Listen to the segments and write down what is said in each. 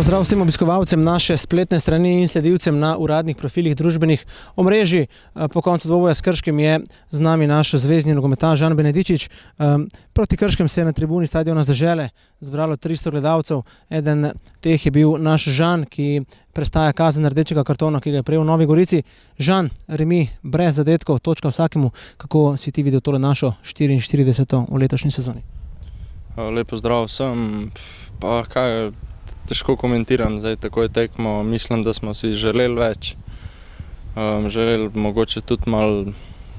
Pozdrav vsem obiskovalcem naše spletne strani in sledilcem na uradnih profilih družbenih omrežij. Po koncu dvoboja s Krškim je z nami naš zvezni nogometaš Žan Benedičič. Proti Krškem se je na tribuni stadiona Z Dežele zbralo 300 gledalcev. Eden teh je bil naš Žan, ki prestaja kazen rdečega kartona, ki ga je prejel v Novi Gorici. Žan, remi brez zadetkov, točka vsakemu. Kako si ti videl tole našo 44. v letošnji sezoni? Lep pozdrav vsem. Pa kaj, težko komentiram zdaj takoj tekmo. Mislim, da smo si želeli več. Želeli mogoče tudi malo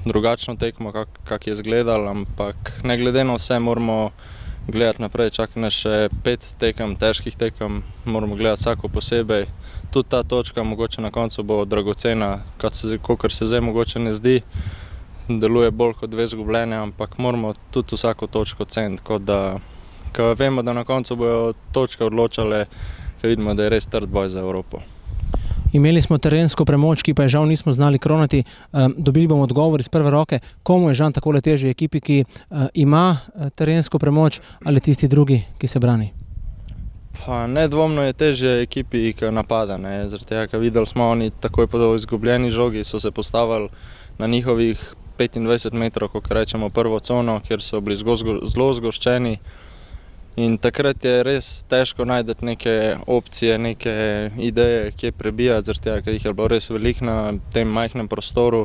drugačno tekmo, kak je izgledal, ampak ne glede na vse moramo gledati naprej. Čaka nas še 5 tekem, težkih tekem, moramo gledati vsako posebej. Tudi ta točka mogoče na koncu bo dragocena, kakor se zdaj mogoče ne zdi. Deluje bolj kot 2 izgubljene, ampak moramo tudi vsako točko ceniti, kot da vemo, da na koncu bojo točke odločale, ker vidimo, da je res trd boj za Evropo. Imeli smo terensko premoč, ki pa je žal nismo znali kronati. Dobili bomo odgovor iz prve roke. Komu je Žan takole težje, ekipi, ki ima terensko premoč, ali tisti drugi, ki se brani? Pa nedvomno je težje ekipi, ki napada. Zaradi tega, ker videli smo, oni takoj po izgubljeni žogi so se postavili na njihovih 25 metrov, kot rečemo, prvo cono, kjer so bili zelo zgoščeni. In takrat je res težko najti neke opcije, neke ideje, kje prebijati, zaradi tega, ker jih je bilo res veliko na tem majhnem prostoru.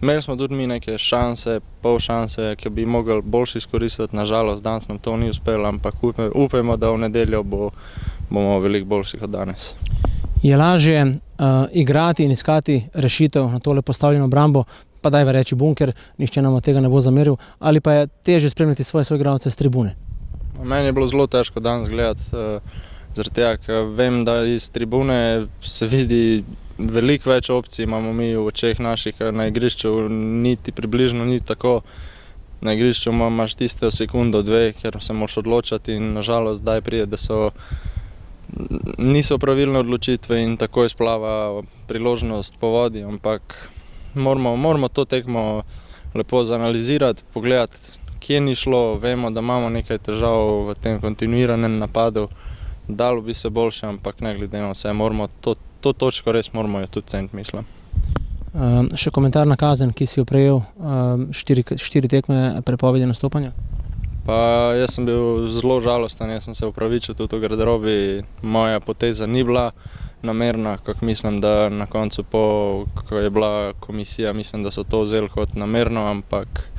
Imeli smo tudi mi neke šanse, pol šanse, ki bi mogli boljše izkoristiti. Nažalost, danes nam to ni uspelo, ampak upajmo, da v nedeljo bomo veliko boljši kot danes. Je lažje igrati in iskati rešitev na tole postavljeno obrambo, pa dajva reči bunker, nihče nam od tega ne bo zameril, ali pa je težje spremljati svoje soigralce s tribune? Meni je bilo zelo težko danes gledati, zaradi tega, ker vem, da iz tribune se vidi veliko več opcij, imamo mi v očeh naših, na igrišču niti približno ni tako. Na igrišču imaš tisto sekundo, 2, ker se moraš odločati in nažalost zdaj pride, da niso pravilne odločitve in takoj splava priložnost po vodi, ampak moramo to tekmo lepo zanalizirati, pogledati, kje ni šlo. Vemo, da imamo nekaj težav v tem kontinuiranem napadu, dalo bi se boljše, ampak ne glede na vse, moramo to točko res moramo jo tudi ceniti, mislim. Še komentar na kazen, ki si jo prejel, 4 tekme prepovedi nastopanja? Pa jaz sem bil zelo žalosten, jaz sem se opravičil tudi v garderobi, moja poteza ni bila namerna, kako mislim, da na koncu, ko je bila komisija, mislim, da so to vzeli kot namerno, ampak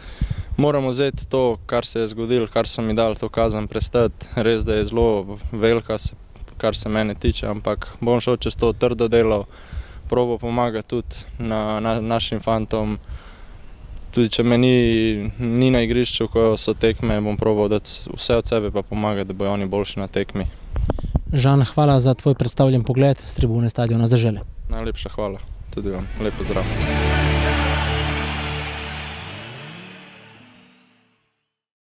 moramo vzeti to, kar se je zgodilo, kar so mi dali to kazen prestati. Res, da je zelo velika, kar se mene tiče, ampak bom šel čez to trdo delo, probo pomagati tudi našim fantom. Tudi če me ni na igrišču, ko so tekme, bom probal dati vse od sebe pa pomagati, da bojo oni boljši na tekmi. Žan, hvala za tvoj predstavljen pogled s tribune stadiona Z Dežele. Najlepša hvala tudi vam. Lep pozdrav.